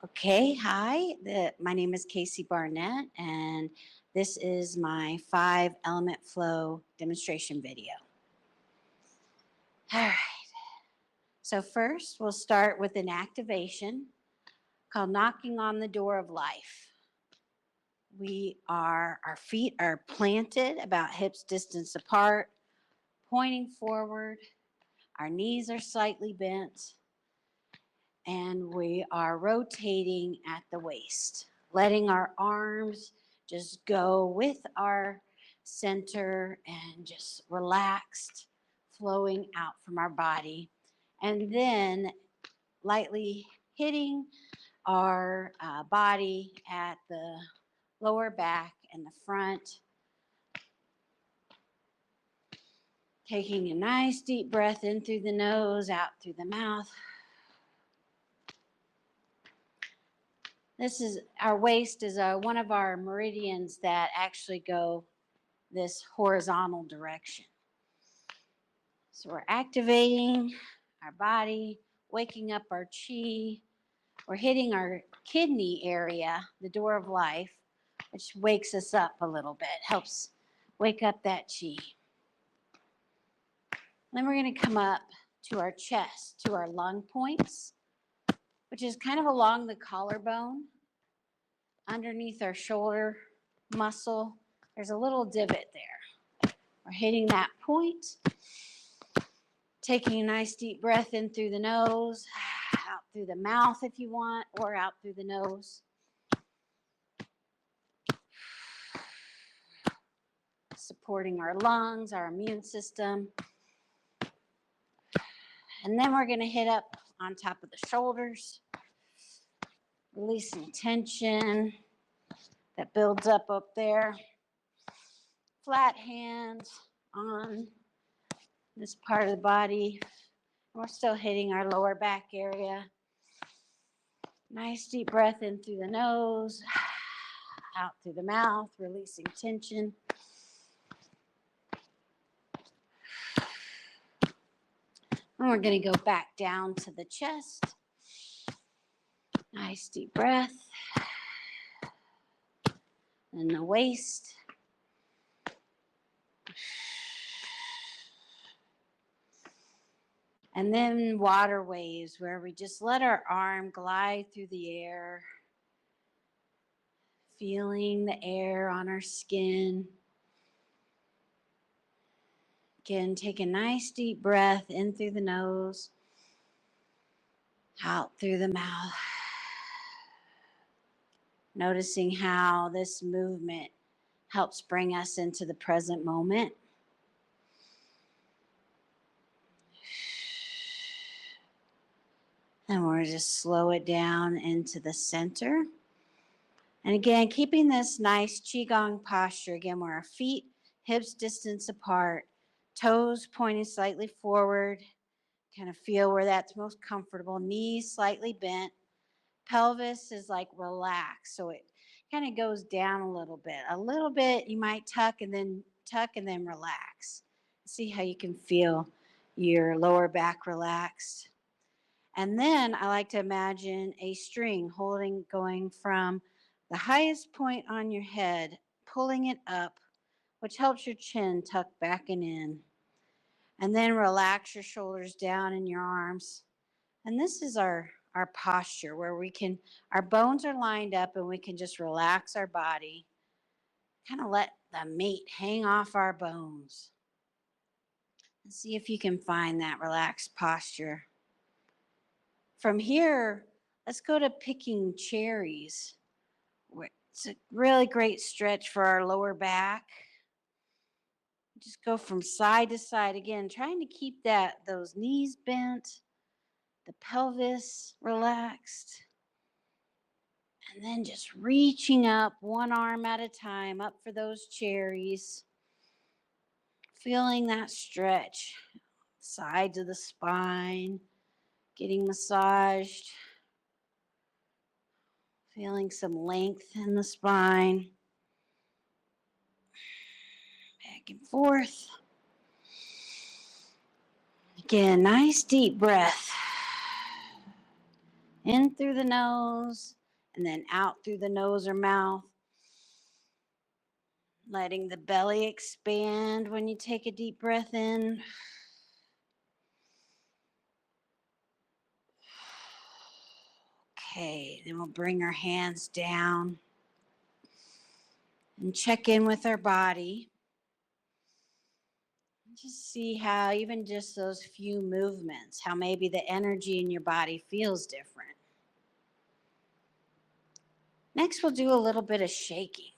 Okay, hi. My name is Casey Barnett, and this is my 5 element flow demonstration video. All right. So first, we'll start with an activation called knocking on the door of life. Our feet are planted about hips distance apart, pointing forward. Our knees are slightly bent, and we are rotating at the waist, letting our arms just go with our center and just relaxed, flowing out from our body. And then lightly hitting our body at the lower back and the front. Taking a nice deep breath in through the nose, out through the mouth. Our waist is one of our meridians that actually go this horizontal direction. So we're activating our body, waking up our chi. We're hitting our kidney area, the door of life, which wakes us up a little bit, helps wake up that chi. Then we're going to come up to our chest, to our lung points, which is kind of along the collarbone, underneath our shoulder muscle. There's a little divot there. We're hitting that point, taking a nice deep breath in through the nose, out through the mouth if you want, or out through the nose. Supporting our lungs, our immune system. And then we're going to hit up on top of the shoulders, releasing tension that builds up there. Flat hands on this part of the body. We're still hitting our lower back area. Nice deep breath in through the nose, out through the mouth, releasing tension. And we're going to go back down to the chest. Nice deep breath. And the waist. And then water waves, where we just let our arm glide through the air, feeling the air on our skin. Again, take a nice deep breath in through the nose, out through the mouth. Noticing how this movement helps bring us into the present moment. And we'll just slow it down into the center. And again, keeping this nice QiGong posture, again, where our feet, hips distance apart, toes pointing slightly forward, kind of feel where that's most comfortable, knees slightly bent, pelvis is like relaxed, so it kind of goes down a little bit. You might tuck and then relax. See how you can feel your lower back relaxed. And then I like to imagine a string going from the highest point on your head, pulling it up, which helps your chin tuck back and in. And then relax your shoulders down and your arms. And this is our posture where our bones are lined up and we can just relax our body, kind of let the meat hang off our bones. And see if you can find that relaxed posture. From here, let's go to picking cherries. It's a really great stretch for our lower back. Just go from side to side again, trying to keep those knees bent, the pelvis relaxed. And then just reaching up one arm at a time, up for those cherries. Feeling that stretch, sides of the spine, getting massaged. Feeling some length in the spine. Back and forth. Again, nice deep breath. In through the nose and then out through the nose or mouth. Letting the belly expand when you take a deep breath in. Okay, then we'll bring our hands down and check in with our body. Just see how even just those few movements, how maybe the energy in your body feels different. Next, we'll do a little bit of shaking,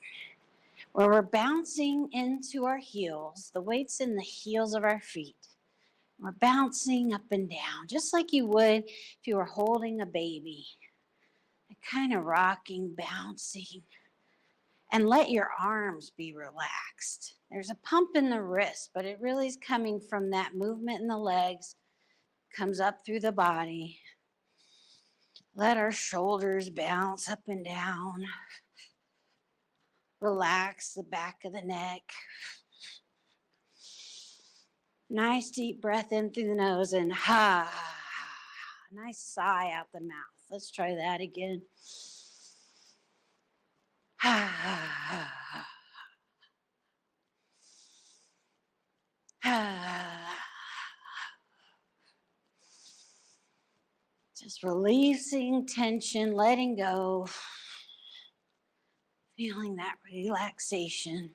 where we're bouncing into our heels, the weight's in the heels of our feet. We're bouncing up and down, just like you would if you were holding a baby. Kind of rocking, bouncing. And let your arms be relaxed. There's a pump in the wrist, but it really is coming from that movement in the legs, comes up through the body. Let our shoulders bounce up and down. Relax the back of the neck. Nice deep breath in through the nose and ha. Nice sigh out the mouth. Let's try that again. Just releasing tension, letting go, feeling that relaxation.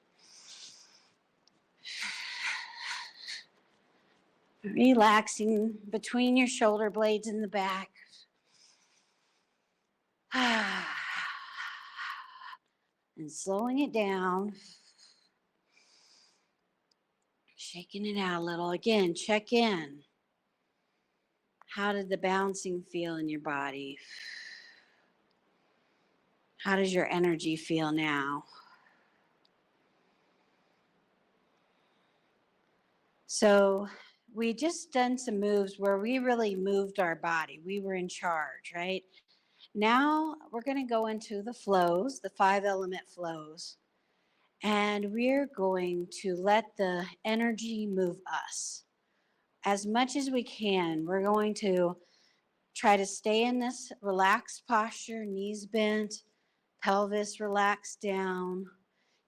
Relaxing between your shoulder blades in the back. And slowing it down. Shaking it out a little. Again, check in. How did the bouncing feel in your body? How does your energy feel now? So we just done some moves where we really moved our body. We were in charge, right? Now we're going to go into the flows, the 5-element flows, and we're going to let the energy move us. As much as we can, we're going to try to stay in this relaxed posture, knees bent, pelvis relaxed down,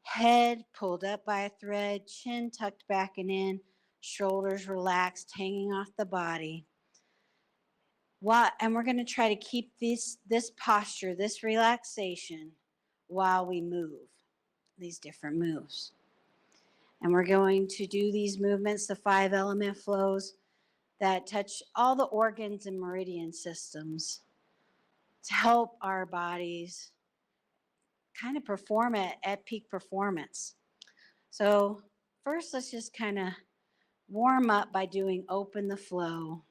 head pulled up by a thread, chin tucked back and in, shoulders relaxed, hanging off the body. And we're going to try to keep this posture, this relaxation, while we move these different moves. And we're going to do these movements, the 5-element flows, that touch all the organs and meridian systems to help our bodies kind of perform at peak performance. So first, let's just kind of warm up by doing open the flow.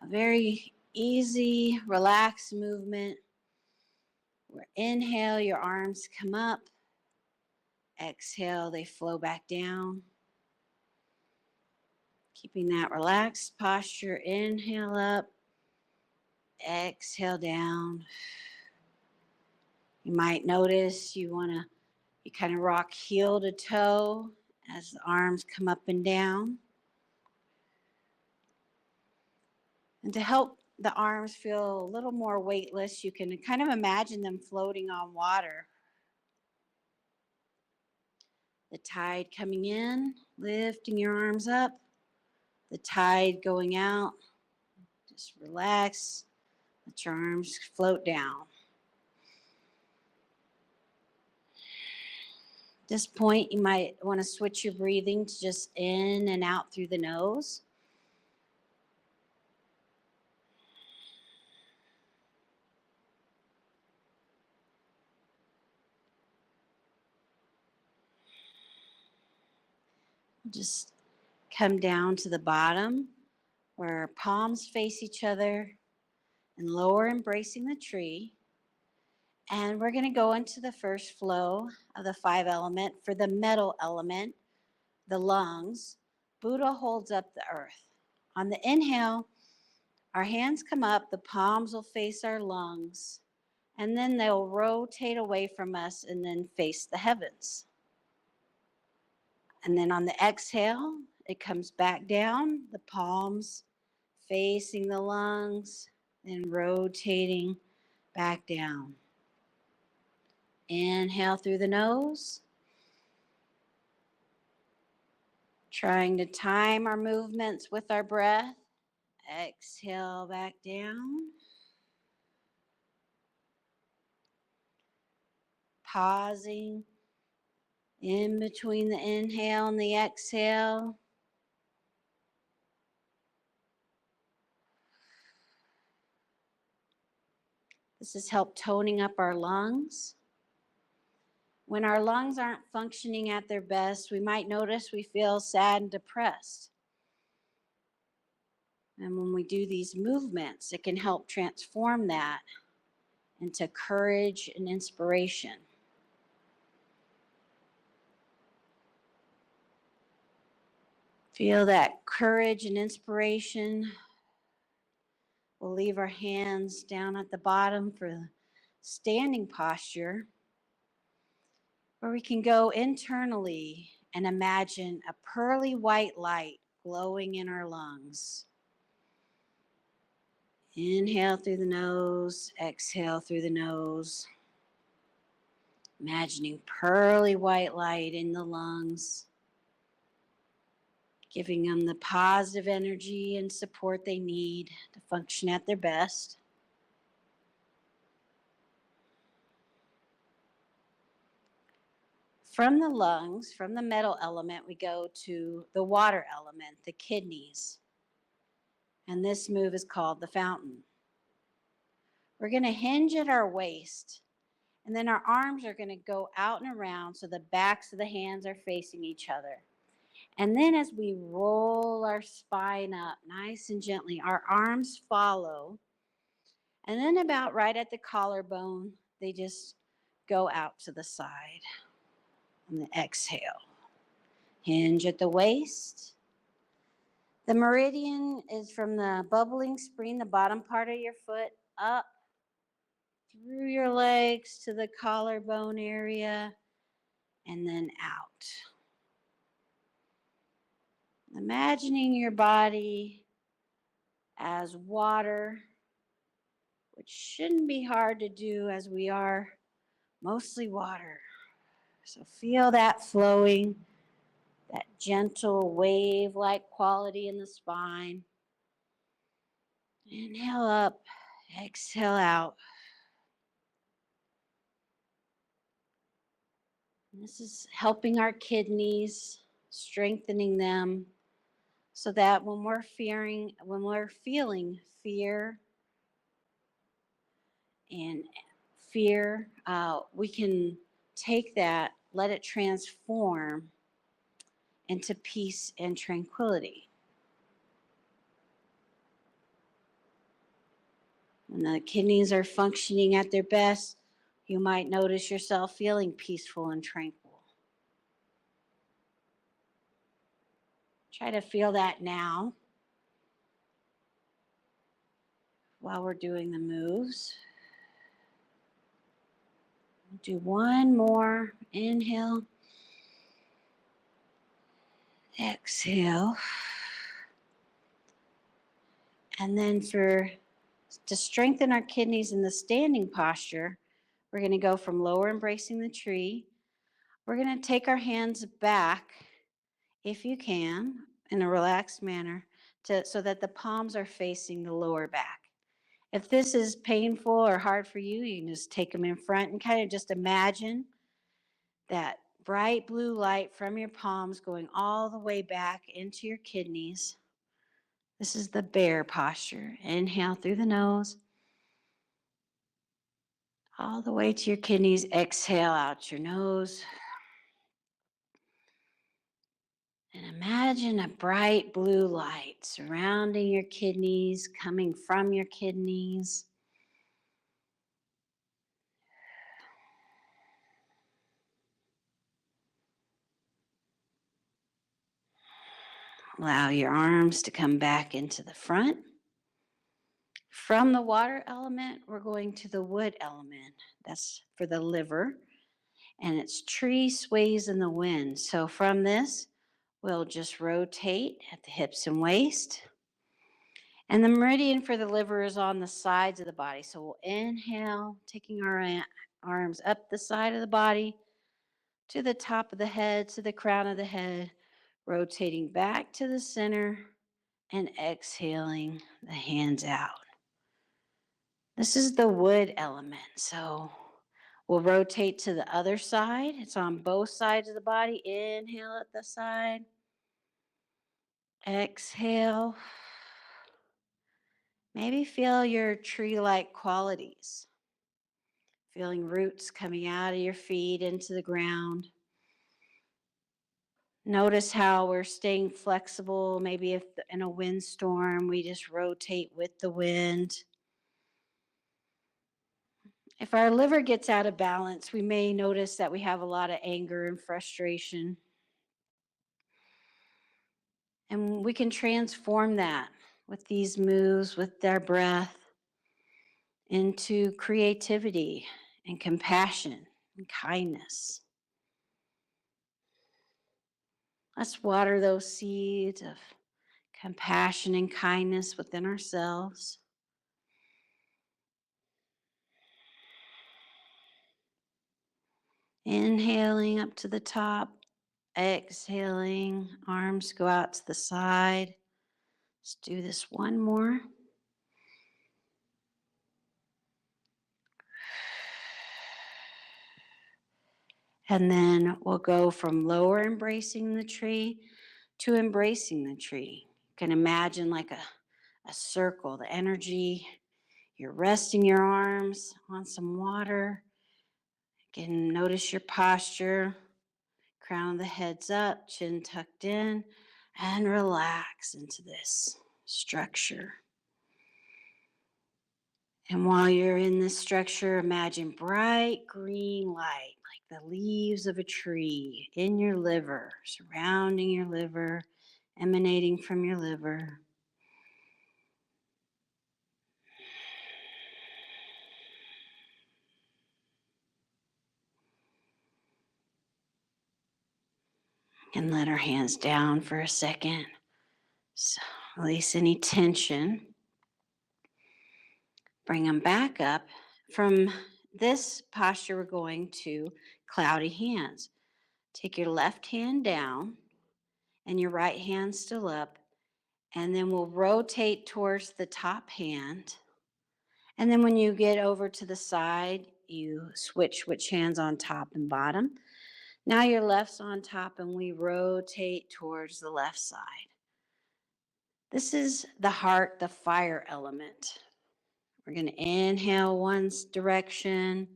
A very easy, relaxed movement. Where inhale, your arms come up. Exhale, they flow back down. Keeping that relaxed posture. Inhale up. Exhale down. You might notice you kind of rock heel to toe as the arms come up and down. And to help the arms feel a little more weightless, you can kind of imagine them floating on water. The tide coming in, lifting your arms up. The tide going out. Just relax. Let your arms float down. At this point, you might want to switch your breathing to just in and out through the nose. Just come down to the bottom where palms face each other and lower embracing the tree. And we're going to go into the first flow of the 5-element for the metal element, the lungs. Buddha holds up the earth. On the inhale, our hands come up, the palms will face our lungs, and then they'll rotate away from us and then face the heavens. And then on the exhale, it comes back down, the palms facing the lungs, then rotating back down. Inhale through the nose. Trying to time our movements with our breath. Exhale back down. Pausing in between the inhale and the exhale. This has helped toning up our lungs. When our lungs aren't functioning at their best, we might notice we feel sad and depressed. And when we do these movements, it can help transform that into courage and inspiration. Feel that courage and inspiration. We'll leave our hands down at the bottom for the standing posture, where we can go internally and imagine a pearly white light glowing in our lungs. Inhale through the nose, exhale through the nose. Imagining pearly white light in the lungs, giving them the positive energy and support they need to function at their best. From the lungs, from the metal element, we go to the water element, the kidneys. And this move is called the fountain. We're going to hinge at our waist, and then our arms are going to go out and around so the backs of the hands are facing each other. And then as we roll our spine up nice and gently, our arms follow. And then about right at the collarbone, they just go out to the side. On the exhale, hinge at the waist. The meridian is from the bubbling spring, the bottom part of your foot, up through your legs to the collarbone area, and then out. Imagining your body as water, which shouldn't be hard to do as we are mostly water. So feel that flowing, that gentle wave-like quality in the spine. Inhale up, exhale out. And this is helping our kidneys, strengthening them, so that when we're feeling fear and we can take that, let it transform into peace and tranquility. When the kidneys are functioning at their best, you might notice yourself feeling peaceful and tranquil. Try to feel that now while we're doing the moves. Do one more. Inhale. Exhale. And then to strengthen our kidneys in the standing posture, we're going to go from lower embracing the tree. We're going to take our hands back, if you can, in a relaxed manner, so that the palms are facing the lower back. If this is painful or hard for you, you can just take them in front and kind of just imagine that bright blue light from your palms going all the way back into your kidneys. This is the bear posture. Inhale through the nose, all the way to your kidneys. Exhale out your nose. And imagine a bright blue light surrounding your kidneys, coming from your kidneys. Allow your arms to come back into the front. From the water element, we're going to the wood element. That's for the liver. And it's tree sways in the wind. So from this, we'll just rotate at the hips and waist. And the meridian for the liver is on the sides of the body. So we'll inhale, taking our arms up the side of the body to the top of the head, to the crown of the head, rotating back to the center and exhaling the hands out. This is the wood element. So we'll rotate to the other side. It's on both sides of the body. Inhale at the side. Exhale. Maybe feel your tree-like qualities. Feeling roots coming out of your feet into the ground. Notice how we're staying flexible. Maybe if in a windstorm, we just rotate with the wind. If our liver gets out of balance, we may notice that we have a lot of anger and frustration. And we can transform that with these moves, with our breath, into creativity and compassion and kindness. Let's water those seeds of compassion and kindness within ourselves. Inhaling up to the top, exhaling, arms go out to the side. Let's do this one more. And then we'll go from lower embracing the tree to embracing the tree. You can imagine like a circle, the energy. You're resting your arms on some water. Again, notice your posture. Crown of the head's up, chin tucked in, and relax into this structure. And while you're in this structure, imagine bright green light, like the leaves of a tree in your liver, surrounding your liver, emanating from your liver. And let our hands down for a second. So release any tension. Bring them back up. From this posture, we're going to cloudy hands. Take your left hand down and your right hand still up. And then we'll rotate towards the top hand. And then when you get over to the side, you switch which hand's on top and bottom. Now your left's on top and we rotate towards the left side. This is the heart, the fire element. We're going to inhale one direction.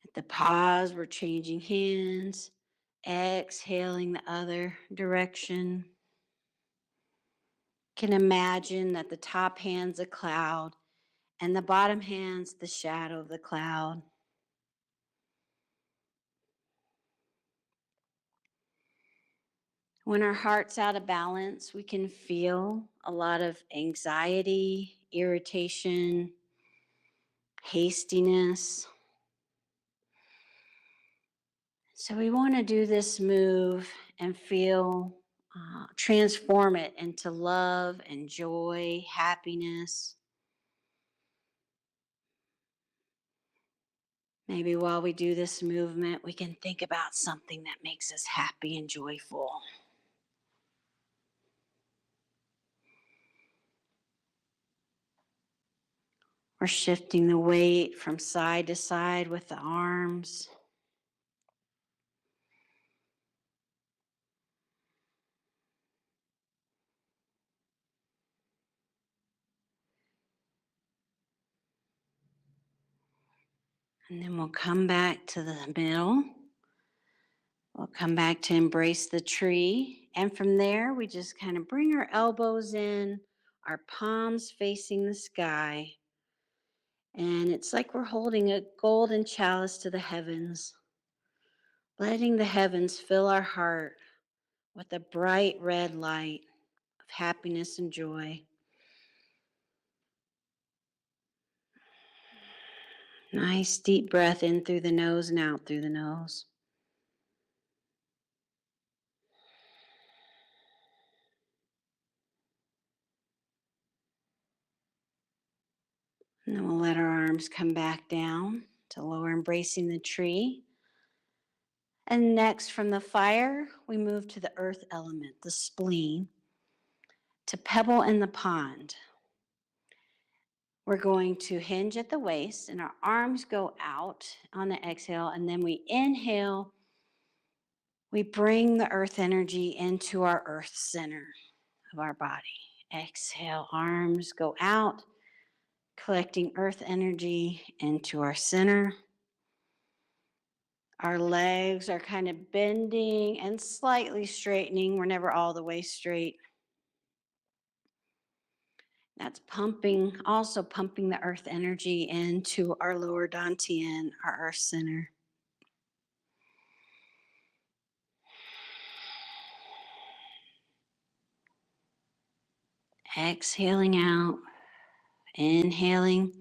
At the pause, we're changing hands. Exhaling the other direction. Can imagine that the top hand's a cloud and the bottom hand's the shadow of the cloud. When our heart's out of balance, we can feel a lot of anxiety, irritation, hastiness. So we want to do this move and feel, transform it into love and joy, happiness. Maybe while we do this movement, we can think about something that makes us happy and joyful. We're shifting the weight from side to side with the arms. And then we'll come back to the middle. We'll come back to embrace the tree. And from there, we just kind of bring our elbows in, our palms facing the sky. And it's like we're holding a golden chalice to the heavens, letting the heavens fill our heart with a bright red light of happiness and joy. Nice deep breath in through the nose and out through the nose. And then we'll let our arms come back down to lower, embracing the tree. And next, from the fire, we move to the earth element, the spleen, to pebble in the pond. We're going to hinge at the waist and our arms go out on the exhale. And then we inhale. We bring the earth energy into our earth center of our body. Exhale, arms go out, collecting earth energy into our center. Our legs are kind of bending and slightly straightening. We're never all the way straight. That's pumping, also pumping the earth energy into our lower dantian, our earth center. Exhaling out, inhaling.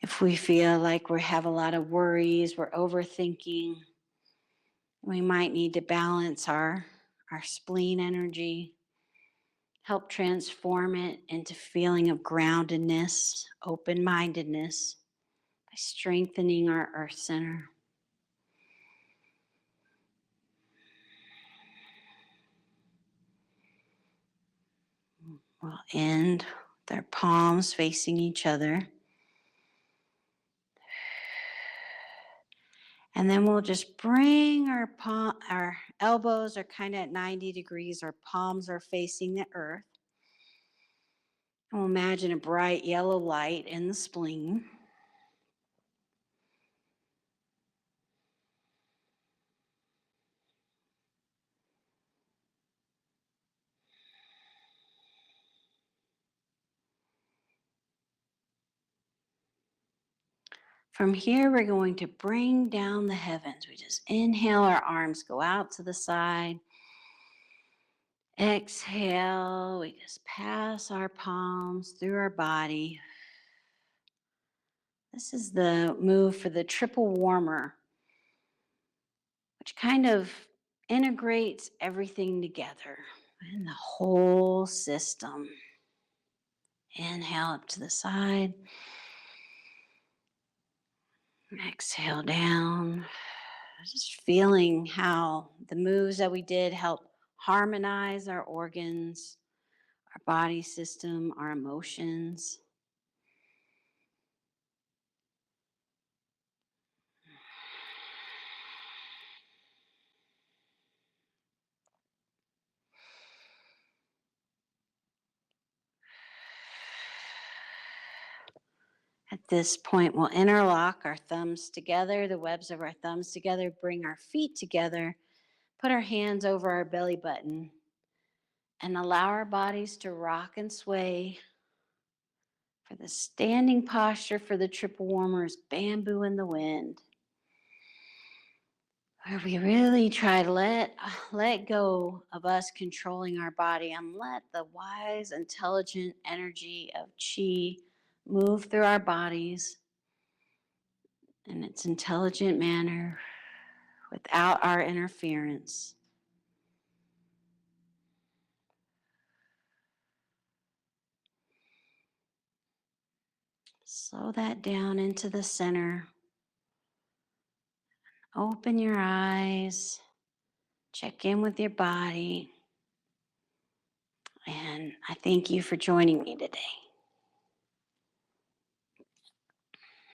If we feel like we have a lot of worries, we're overthinking, we might need to balance our spleen energy, help transform it into feeling of groundedness, open-mindedness by strengthening our earth center. We'll end with our palms facing each other. And then we'll just bring our elbows are kind of at 90 degrees. Our palms are facing the earth. And we'll imagine a bright yellow light in the spleen. From here, we're going to bring down the heavens. We just inhale, our arms go out to the side. Exhale, we just pass our palms through our body. This is the move for the triple warmer, which kind of integrates everything together in the whole system. Inhale up to the side. Exhale down. Just feeling how the moves that we did help harmonize our organs, our body system, our emotions. At this point, we'll interlock our thumbs together, the webs of our thumbs together, bring our feet together, put our hands over our belly button, and allow our bodies to rock and sway. For the standing posture for the triple warmers, bamboo in the wind, where we really try to let go of us controlling our body and let the wise, intelligent energy of qi move through our bodies in its intelligent manner without our interference. Slow that down into the center. Open your eyes. Check in with your body. And I thank you for joining me today.